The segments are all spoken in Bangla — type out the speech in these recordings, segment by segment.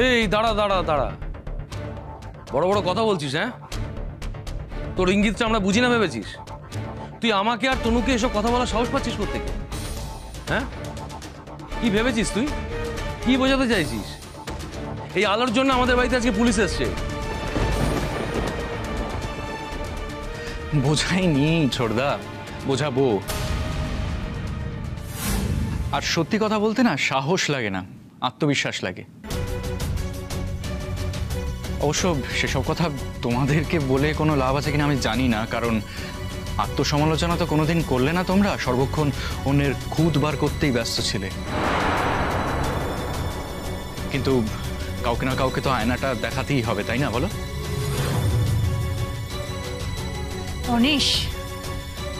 এই দাঁড়া দাঁড়া দাঁড়া, বড় বড় কথা বলছিস? হ্যাঁ, তোর ইঙ্গিতটা আমরা বুঝি না ভেবেছিস? তুই আমাকে আর তনুকে এসব কথা বলার সাহস পাচ্ছিস কোত্থেকে? হ্যাঁ, কি ভেবেছিস তুই? কি বোঝাতে চাইছিস? এই আলোর জন্য আমাদের বাড়িতে আজকে পুলিশ এসছে। বোঝাইনি ছোটদা, বোঝাবো। আর সত্যি কথা বলতে না সাহস লাগে না, আত্মবিশ্বাস লাগে। অবশ্য সেসব কথা তোমাদেরকে বলে কোনো লাভ আছে কিনা আমি জানি না, কারণ আত্মসমালোচনা তো কোনোদিন করলে না তোমরা, সর্বক্ষণ অন্যের খুঁত বার করতেই ব্যস্ত ছিলে। কিন্তু কাউকে না কাউকে তো আয়নাটা দেখাতেই হবে, তাই না বলো? অনিশ,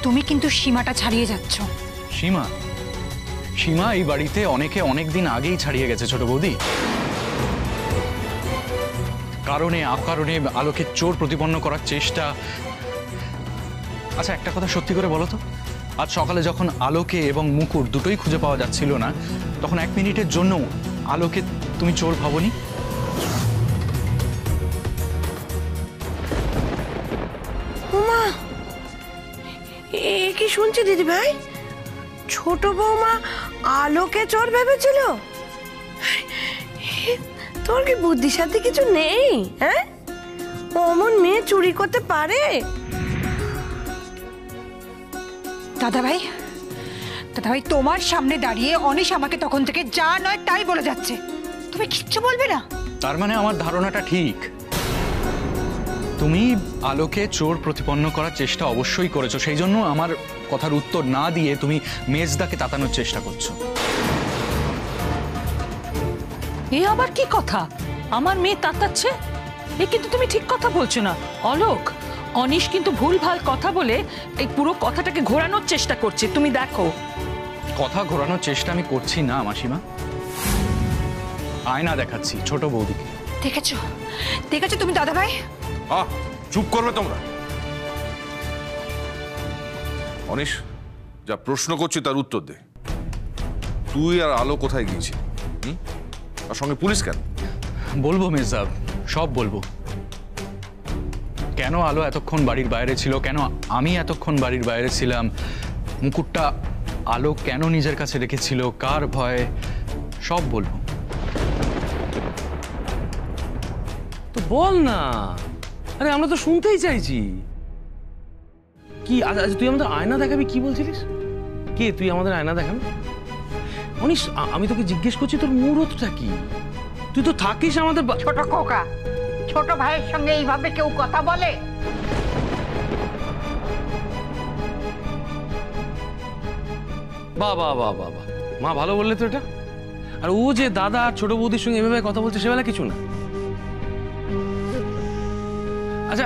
তুমি কিন্তু সীমাটা ছাড়িয়ে যাচ্ছ। সীমা? সীমা এই বাড়িতে অনেকে অনেক দিন আগেই ছাড়িয়ে গেছে ছোট বৌদি। কারণে অকারণে আলোকে চোর প্রতিপন্ন করার চেষ্টা। আচ্ছা একটা কথা সত্যি করে বলো তো, আজ সকালে যখন আলোকে এবং মুকুট দুটোই খুঁজে পাওয়া যাচ্ছিল না, তখন 1 মিনিটের জন্য আলোকে তুমি চোর ভাবনি? উমা, এ কি শুনছি দিদি ভাই? ছোট বৌমা আলোকে চোর ভেবেছিল? তোর কি বুদ্ধির সাথে কিছু নেই? হ্যাঁ, অমন মেয়ে চুরি করতে পারে? দাদাভাই, দাদাভাই তোমার সামনে দাঁড়িয়ে অনিশ আমাকে তখন থেকে যা নয় তাই বলে যাচ্ছে, তুমি কিচ্ছু বলবে না? তার মানে আমার ধারণাটা ঠিক, তুমি আলোকে চোর প্রতিপন্ন করার চেষ্টা অবশ্যই করেছো, সেই জন্য আমার কথার উত্তর না দিয়ে তুমি মেজদাকে তাতানোর চেষ্টা করছো। এ আবার কি কথা? আমার মেয়ে তাতাচ্ছে? এ কিন্তু তুমি ঠিক কথা বলছো না অলোক। অনিশ কিন্তু ভুলভাল কথা বলে এই পুরো কথাটাকে ঘোরানোর চেষ্টা করছে, তুমি দেখো। কথা ঘোরানোর চেষ্টা আমি করছি না মাসিমা, আয়না দেখাচ্ছি ছোট বৌদিকে। দেখেছো, দেখেছো তুমি দাদাভাই? চুপ করবে তোমরা। অনিশ, যা প্রশ্ন করছি তার উত্তর দে। তুই আর আলো কোথায় গিয়েছিস? আর সঙ্গে পুলিশ কেন? বলবো মেজদা, সব বলবো। কেন আলো এতক্ষণ বাড়ির বাইরে ছিল, কেন আমি এতক্ষণ বাড়ির বাইরে ছিলাম, মুকুটটা আলো কেন নিজের কাছে রেখেছিল, কার ভয়ে, সব বলবো। তো বল না, আরে আমরা তো শুনতেই চাইছি। কি আচ্ছা তুই আমাদের আয়না দেখাবি কি বলছিলিস? কে তুই আমাদের আয়না দেখাবি? অনিশ, আমি তোকে জিজ্ঞেস করছি তোর মুহূর্তটা কি? তুই তো থাকিস আমাদের। ছোট খোকা, ছোট ভাইয়ের সঙ্গে এইভাবে কেউ কথা বলে? বাবা বাবা বাবা, মা ভালো বললে তো এটা। আর ও যে দাদা আর ছোট বৌদির সঙ্গে এভাবে কথা বলছে সেবেলা কিছু না। আচ্ছা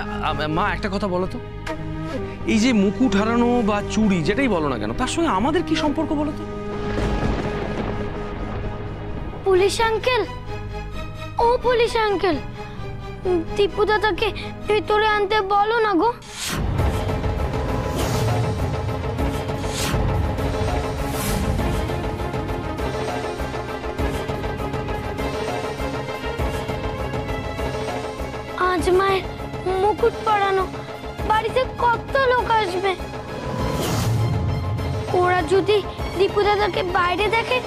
মা একটা কথা বলো তো, এই যে মুকুট হারানো বা চুরি যেটাই বলো না কেন, তার সঙ্গে আমাদের কি সম্পর্ক বলো তো? পুলিশ আঙ্কেল, ও পুলিশ আঙ্কেল, দীপু দাদাকে ভেতরে আনতে বলো না গো। আজ মায়ের মুকুট পরানো, বাড়িতে কত লোক আসবে। ওরা যদি দীপু দাদাকে বাইরে দেখে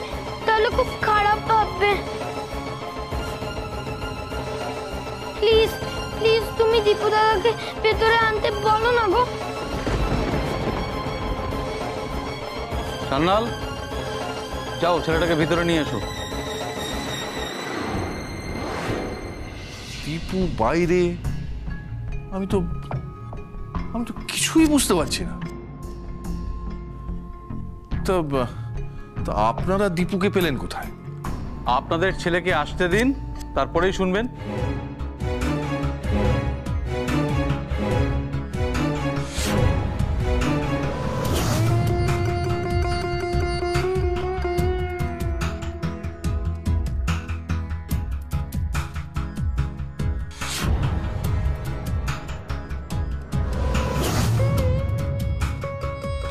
তাহলে খুব খারাপ ভাববে। প্লিজ প্লিজ তুমি দীপু দাদাকে ভেতরে আনতে বলো না গো। সান্নাল, যাও ছেলেটাকে ভিতরে নিয়ে এসো। দীপু বাইরে? আমি তো কিছুই বুঝতে পারছি না। তা আপনারা দীপুকে পেলেন কোথায়? আপনাদের ছেলেকে আসতে দিন, তারপরেই শুনবেন।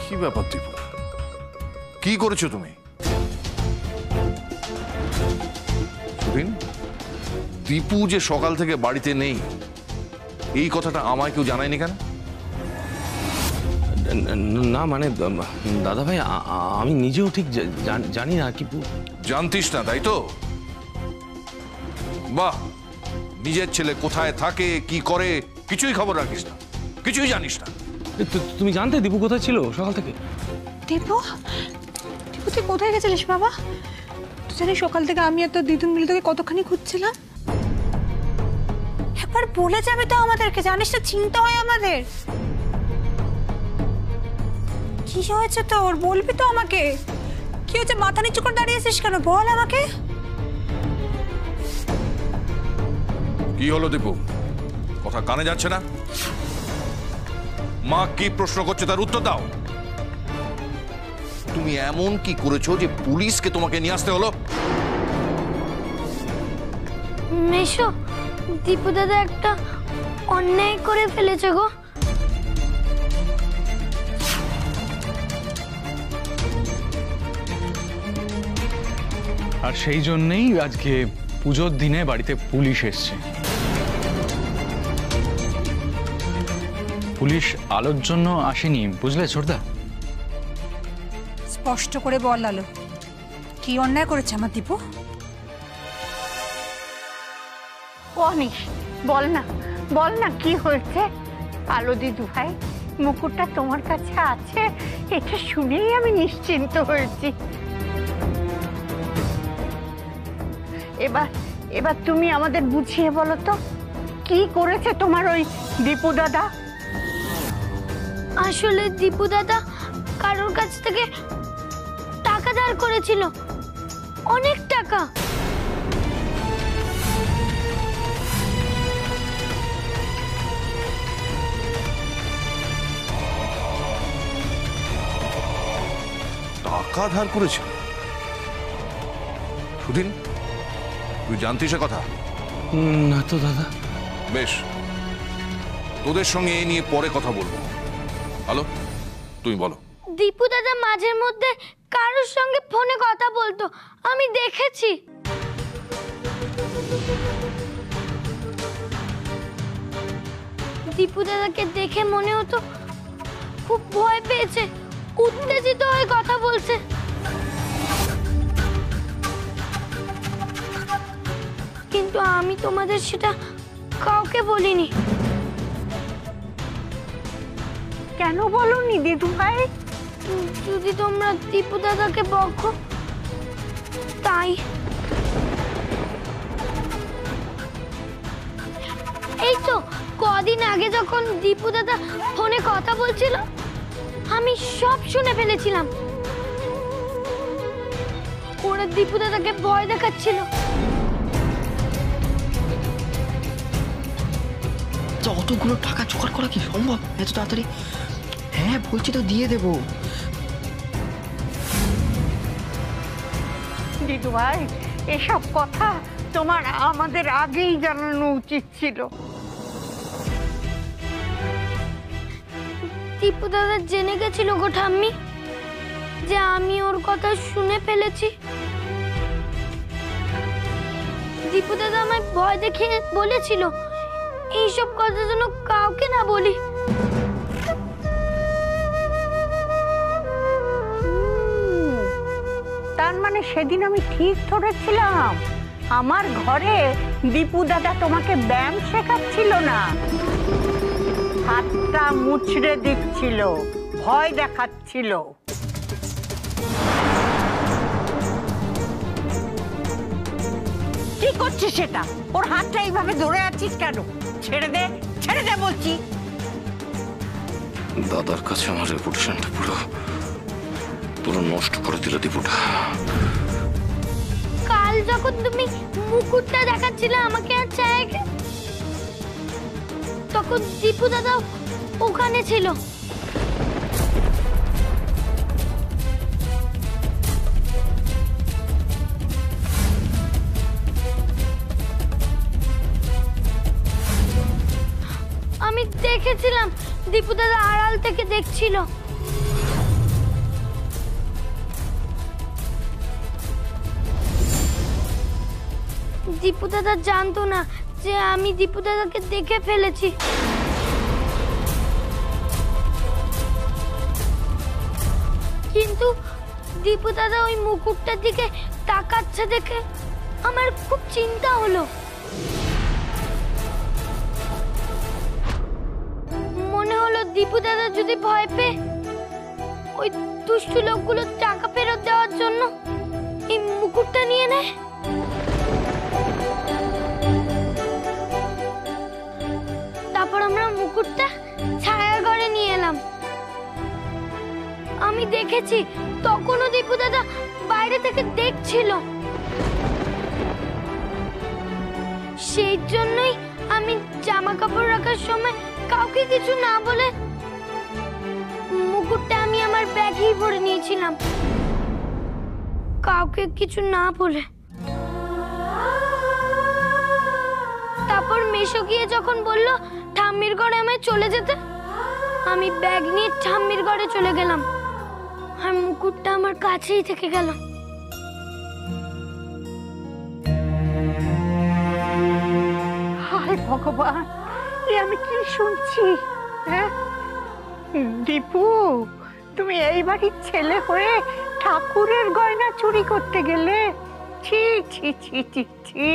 কি ব্যাপার দীপু, কি করেছো তুমি? সুদিন, দীপু যে সকাল থেকে বাড়িতে নেই এই কথাটা আমায় কেউ জানায়নি কেন? না মানে দাদা ভাই আমি নিজেও ঠিক জানি না কি। জানতিস না তাই তো? বাহ, নিজের ছেলে কোথায় থাকে কি করে কিছুই খবর রাখিস না, কিছুই জানিস না। তুমি জানতে দীপু কোথায় ছিল সকাল থেকে? দীপু দীপু তুই কোথায় গেছিলিস বাবা? তুই জানিস সকাল থেকে আমি আর তোর দিদুন মিলে তোকে কতখানি খুঁজছিলাম। একবার বলে যাবে তো আমাদেরকে, জানিস না চিন্তা হয় আমাদের। কি হয়েছে তোর বলবি তো আমাকে? কি হচ্ছে মাথা নিচু করে দাঁড়িয়েছিস কেন, বল আমাকে। কি হলো দীপু, কথা কানে যাচ্ছে না? মা কি প্রশ্ন করছে তার উত্তর দাও। তুমি এমন কি করেছো যে পুলিশকে তোমাকে নিয়ে আসতে হলো? মেশো, দীপু দাদা একটা অন্যায় করে ফেলেছে গো। আর সেই জন্যই আজকে পুজোর দিনে বাড়িতে পুলিশ এসছে। পুলিশ আলোর জন্য আসেনি, বুঝলে ছোটদা? স্পষ্ট করে বল আলো, কি অন্যায় করেছে আমার দীপু? অনিশ, বল না বল না কি হয়েছে? আলো দিদু ভাই, মুকুটটা তোমার কাছে আছে এটা শুনেই আমি নিশ্চিন্ত হয়েছি। এবার তুমি আমাদের বুঝিয়ে বলো তো কি করেছে তোমার ওই দীপু দাদা? আসলে দীপু দাদা কারোর কাছ থেকে টাকা ধার করেছিল, অনেক টাকা। টাকা ধার করেছে? সুদিন, তুই জানতিস কথা? না তো দাদা। বেশ, তোদের সঙ্গে এ নিয়ে পরে কথা বলবো। হ্যালো, তুমি বলো। দীপু দাদা মাঝের মধ্যে কারোর সঙ্গে ফোনে কথা বলতো, আমি দেখেছি। দীপু দাদাকে দেখে মনে হতো খুব ভয় পেয়েছে, উত্তেজিত হয়ে কথা বলছে। কিন্তু আমি তোমাদের সেটা কাউকে বলিনি। কেন বলনি দিদু ভাই? যদি তোমরা দীপু দাদাকে বকো তাই। এই তো কদিন আগে যখন দীপু দাদা ফোনে কথা বলছিল আমি সব শুনে ফেলেছিলাম। ওরা দীপু দাদাকে ভয় দেখাচ্ছিল। অতগুলো টাকা জোগাড় করা কি সম্ভব এত তাড়াতাড়ি? হ্যাঁ বলছি তো, দিয়ে দেবো। দিদু ভাই, এসব কথা তোমার আমাদের আগেই জানানো উচিত ছিল। দীপু দাদা জেনে গেছিল গো ঠাম্মি যে আমি ওর কথা শুনে ফেলেছি। দীপু দাদা আমায় ভয় দেখিয়ে বলেছিল এইসব কথা যেন কাউকে না বলি। তার মানে সেদিন আমি ঠিক ধরেছিলাম, আমার ঘরে দীপু দাদা তোমাকে ব্যায়াম শেখাচ্ছিল না, হাতটা মুচড়ে দিচ্ছিল, ভয় দেখাচ্ছিল। কি করছিস সেটা? ওর হাতটা এইভাবে ধরে আছিস কেন? ছেড়ে দে, ছেড়ে দে বলছি। দাদার কাছে আমার রেপুটেশনটা পুরো নষ্ট করে দিল দীপুটা। কাল যখন তুমি মুকুটটা দেখাচ্ছিলে আমাকে আর ছায়াকে, তখন দীপু দাদা ওখানে ছিল। আমি দেখেছিলাম দীপু দাদা আড়াল থেকে দেখছিল। দীপু দাদা জানতো না যে আমি দীপু দাদাকে দেখে ফেলেছি। কিন্তু দীপু দাদা ওই মুকুটটার দিকে তাকাচ্ছে দেখে আমার খুব চিন্তা হলো। মনে হলো দীপু দাদা যদি ভয় পেয়ে ওই দুষ্টু লোকগুলো টাকা ফেরত দেওয়ার জন্য এই মুকুটটা নিয়ে নেয়। তারপর আমরা মুকুটটা ছায়ার ঘরে নিয়ে এলাম। আমি দেখেছি তখনও দীপু দাদা বাইরে থেকে দেখছিল। সেই জন্যই আমি জামা কাপড় রাখার সময় কাউকে কিছু না বলে মুকুটটা আমি আমার ব্যাগেই ভরে নিয়েছিলাম, কাউকে কিছু না বলে। তারপর মেশো গিয়ে যখন বলল ঠাম্মির ঘরে আমায় চলে যেতে, আমি ব্যাগ নিয়ে ঠাম্মির ঘরে চলে গেলাম আর মুকুটটা আমার কাছেই থেকে গেল। হায় ভগবান, এ আমি কি শুনছি? হ্যাঁ দীপু, তুমি এই বাড়ির ছেলে হয়ে ঠাকুরের গয়না চুরি করতে গেলে? ছি ছি ছি ছি ছি।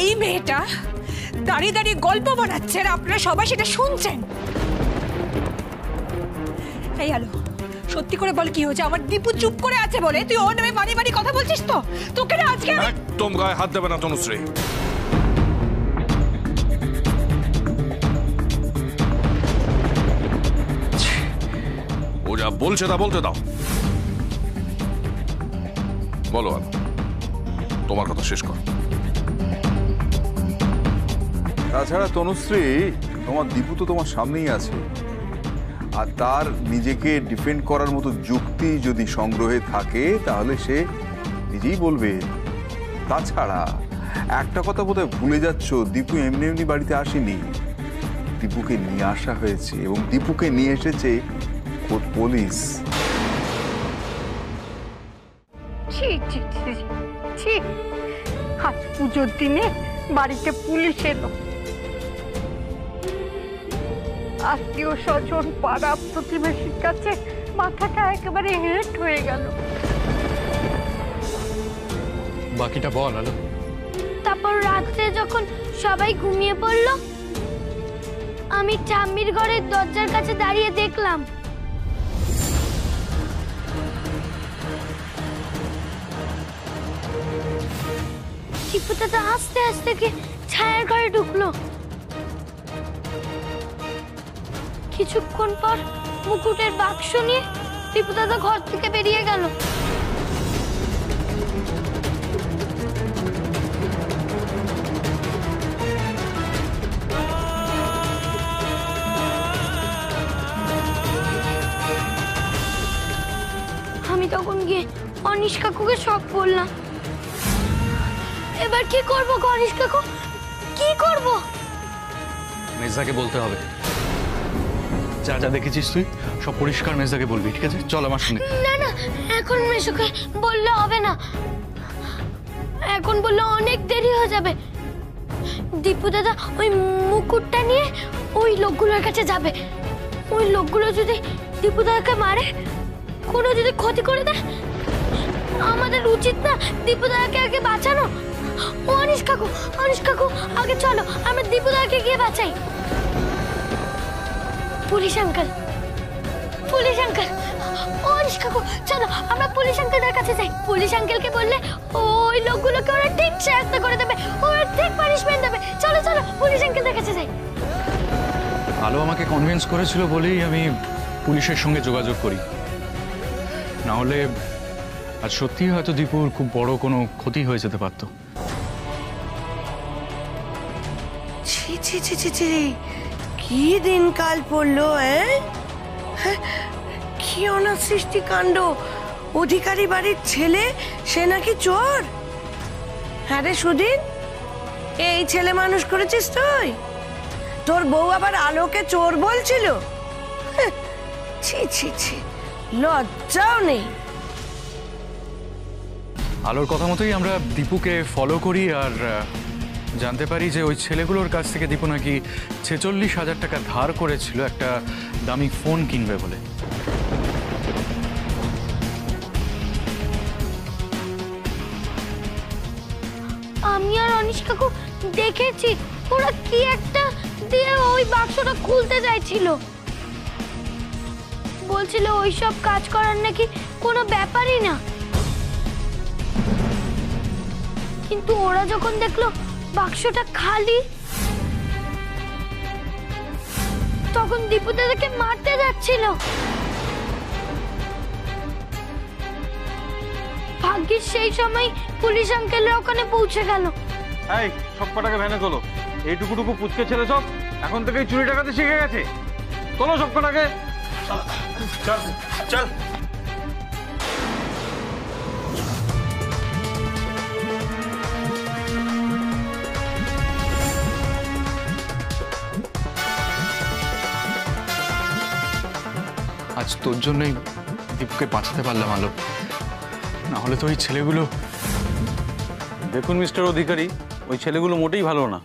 এই মেয়েটা দাঁড়িয়ে দাঁড়িয়ে গল্প বানাচ্ছে আর আপনারা সবাই সেটা শুনছেন। এই আলো, সত্যি করে বল কি হয়েছে? আমার দীপু চুপ করে আছে বলে তুই ওর নামে বাড়ি বাড়ি কথা বলছিস তো? তোকে না আজকে একদম গায়ে হাত দেবে না তনুশ্রী। ও যা বলছে তা বলতে দাও। বলো আলো, তোমার কথা শেষ কর। তাছাড়া তনুশ্রী, তোমার দীপু তো তোমার সামনেই আছে, আর তার নিজেকে ডিফেন্ড করার মতো যুক্তি যদি সংগ্রহে থাকে তাহলে সে নিজেই বলবে। তাছাড়া একটা কথা বোধহয় ভুলে যাচ্ছ, দীপু এমনি এমনি বাড়িতে আসেনি, দীপুকে নিয়ে আসা হয়েছে এবং দীপুকে নিয়ে এসেছে খোদ পুলিশ। ছি ছি ছি ছি, আজ পুজোর দিনে বাড়িতে পুলিশ এলো। আত্মীয় স্বজন পাড়া প্রতিবেশীর কাছে মাথাটা একেবারে হেঁট হয়ে গেল। বাকিটা বল আলো। তারপর রাত্রে যখন সবাই ঘুমিয়ে পড়ল, আমি ঠাম্মির ঘরের দরজার কাছে দাঁড়িয়ে দেখলাম দীপু দাদা আস্তে আস্তে ছায়ার ঘরে ঢুকলো। কিছুক্ষণ পর মুকুটের বাক্স নিয়ে দীপু দাদা ঘর থেকে বেরিয়ে গেল। আমি তখন গিয়ে অনিশ কাকুকে সব বললাম। এবার কি করবো অনিশ কাকু, কি করব? মেজদাকে বলতে হবে। যা যা দেখেছিস তুই সব পরিষ্কার মেজদাকে বলবি, ঠিক আছে? চল আমার সঙ্গে। না না, এখন মেশোকে বললে হবে না, এখন বললে অনেক দেরি হয়ে যাবে। দীপু দাদা ওই মুকুটটা নিয়ে ওই লোকগুলোর কাছে যাবে। ওই লোকগুলো যদি দীপু দাদাকে মারে, কোনো যদি ক্ষতি করে দেয়, আমাদের উচিত না দীপু দাদাকে আগে বাঁচানো? অনিশ কাকু আগে চলো, আমরা দীপু দাদাকে গিয়ে বাঁচাই। পুলিশ আঙ্কেল, অনিশ কাকু চলো আমরা পুলিশ আঙ্কেলদের কাছে যাই। পুলিশ আঙ্কেলকে বললে ওই লোকগুলোকে ওরা ঠিক শাস্তি করে দেবে, ওরা ঠিক পানিশমেন্ট দেবে। চলো পুলিশ আঙ্কেলদের কাছে যাই। আলো আমাকে কনভিন্স করেছিল বলেই আমি পুলিশের সঙ্গে যোগাযোগ করি, না হলে আজ সত্যিই হয়তো দীপুর খুব বড় কোনো ক্ষতি হয়ে যেতে পারত। ছি ছি ছি ছি ছি, কি দিনকাল পড়লো! কি অনাসৃষ্টি কাণ্ড! অধিকারী বাড়ির ছেলে সে নাকি চোর! হ্যাঁ রে সুদিন, এই ছেলে মানুষ করেছিস তুই? তোর বউ আবার আলোকে চোর বলছিল? ছি ছি ছি, লজ্জাও নেই। আলোর কথা মতোই আমরা দীপুকে ফলো করি আর জানতে পারি যে ওই ছেলেগুলোর কাছ থেকে দীপু নাকি 46,000 টাকা ধার করেছিল একটা দামি ফোন কিনবে বলে। আমি আর অনিশ কাকু দেখেছি ওরা কি একটা দিয়ে ওই বাক্সটা খুলতে চাইছিল, বলছিল ওইসব কাজ করার নাকি কোনো ব্যাপারই না। কিন্তু ওরা যখন দেখলো বাক্সটা খালি, তখন দীপু দাদাকে মারতে যাচ্ছিল। ভাগ্যিস সেই সময় পুলিশ আঙ্কেলরা ওখানে পৌঁছে গেল। এই সব কটাকে ভ্যানে তোলো, এইটুকুটুকু পুচকে ছেলে সব এখন থেকেই চুরি টাকাতে শিখে গেছে। তোলো সব কটাকে। চল চল। আজ তোর জন্যই দীপুকে বাঁচাতে পারলাম আলো, না হলে তো ওই ছেলেগুলো। দেখুন মিস্টার অধিকারী, ওই ছেলেগুলো মোটেই ভালো না।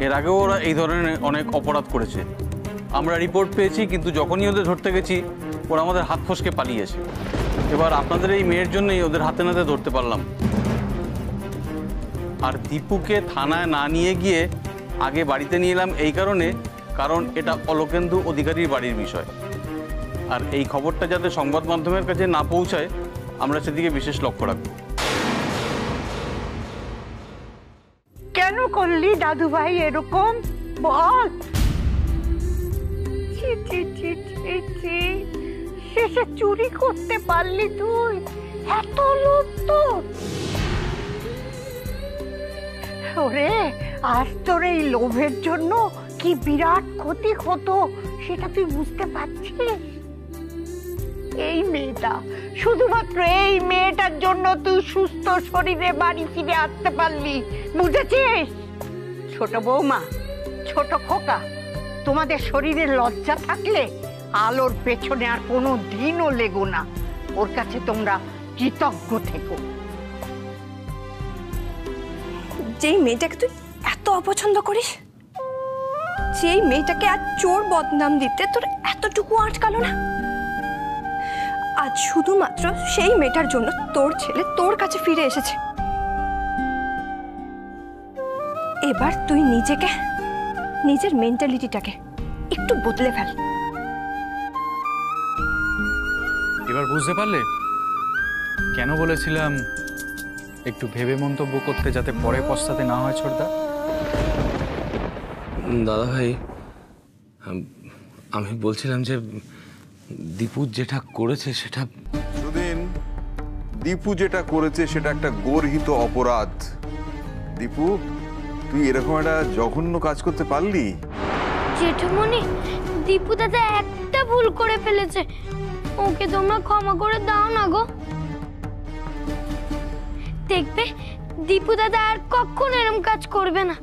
এর আগেও ওরা এই ধরনের অনেক অপরাধ করেছে। আমরা রিপোর্ট পেয়েছি, কিন্তু যখনই ওদের ধরতে গেছি ওরা আমাদের হাত ফসকে পালিয়েছে। এবার আপনাদের এই মেয়ের জন্যই ওদের হাতে নাতে ধরতে পারলাম। আর দীপুকে থানায় না নিয়ে গিয়ে আগে বাড়িতে নিয়ে এলাম এই কারণে, কারণ এটা অলোকেন্দু অধিকারীর বাড়ির বিষয়। আর এই খবরটা যাতে সংবাদ মাধ্যমের কাছে না পৌঁছায় আমরা সেদিকে বিশেষ লক্ষ্য রাখব। কেন করলি দাদু ভাই এরকম বল? ছি ছি ছি ছি ছি, শেষে চুরি করতে পারলি তুই? এত লোভ তোর! ওরে, আজ তোর এই লোভের জন্য কি বিরাট ক্ষতি হতো সেটা তুই বুঝতে পারছিস? এই মেয়েটা, শুধুমাত্র এই মেয়েটার জন্য তুই সুস্থ শরীরে বাড়ি ফিরে আসতে পারলি, বুঝেছিস? ছোট বৌমা, ছোট খোকা, তোমাদের শরীরে লজ্জা থাকলে আলোর পেছনে আর কোনো দিনও লেগো না। ওর কাছে তোমরা কৃতজ্ঞ থেকো। যেই মেয়েটাকে তুই এত অপছন্দ করিস, যেই মেয়েটাকে আজ চোর বদনাম দিতে তোর এতটুকু আটকালো না, আজ শুধুমাত্র সেই মেয়েটার জন্য তোর ছেলে তোর কাছে ফিরে এসেছে। এবার তুই নিজেকে, নিজের মেন্টালিটিটাকে একটু বদলে ফেল। এবার বুঝতে পারলে কেন বলেছিলাম একটু ভেবে মন্তব্য করতে, যাতে পরে পস্তাতে না হয়? ছোটদা, দাদা ভাই, আমি বলছিলাম যে দীপু যেটা করেছে সেটা। সুদিন, দীপু যেটা করেছে সেটা একটা গর্হিত অপরাধ। দীপু, তুই এরকম একটা জঘন্য কাজ করতে পারলি? জেঠুমনি, দীপু দাদা একটা ভুল করে ফেলেছে, ওকে তোমরা ক্ষমা করে দাও না গো। দেখবে দীপু দাদা আর কখনো এরকম কাজ করবে না।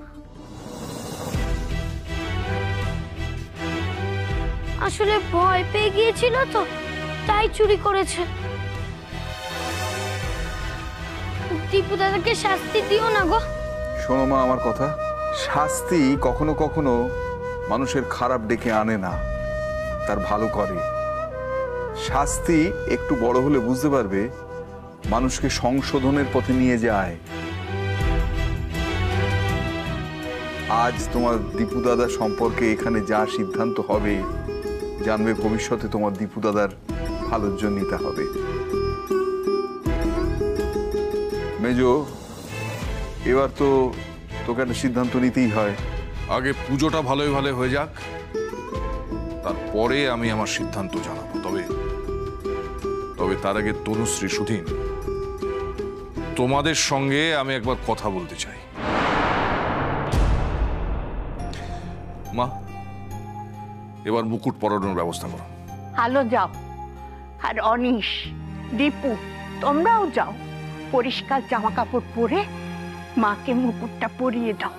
আসলে ভয় পেয়ে গিয়েছিল তো, তাই চুরি করেছে। দীপু দাদাকে শাস্তি দিও না গো। শোনো মা আমার কথা, শাস্তি কখনো কখনো মানুষের খারাপ ডেকে আনে না, তার ভালো করে। শাস্তি একটু বড় হলে বুঝতে পারবে মানুষকে সংশোধনের পথে নিয়ে যায়। আজ তোমার দীপু দাদা সম্পর্কে এখানে যা সিদ্ধান্ত হবে, জানবে ভবিষ্যতে তোমার দীপু দাদার ভালোর জন্যই তা হবে। মেজো, এবার তো তোকে একটা সিদ্ধান্ত নিতেই হয়। আগে পুজোটা ভালোই ভালো হয়ে যাক, তারপরে আমি আমার সিদ্ধান্ত জানাবো। তবে তার আগে তনুশ্রী, সুধীন, তোমাদের সঙ্গে আমি একবার কথা বলতে চাই। মা, এবার মুকুট পরানোর ব্যবস্থা করো। আলো যাও, আর অনিশ, দীপু, তোমরাও যাও। পরিষ্কার জামা কাপড় পরে মাকে মুকুটটা পরিয়ে দাও।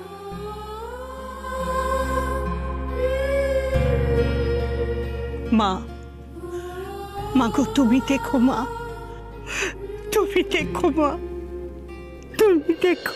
মা, মাগো তুমি দেখো মা, তুমি দেখো মা, তুমি দেখো।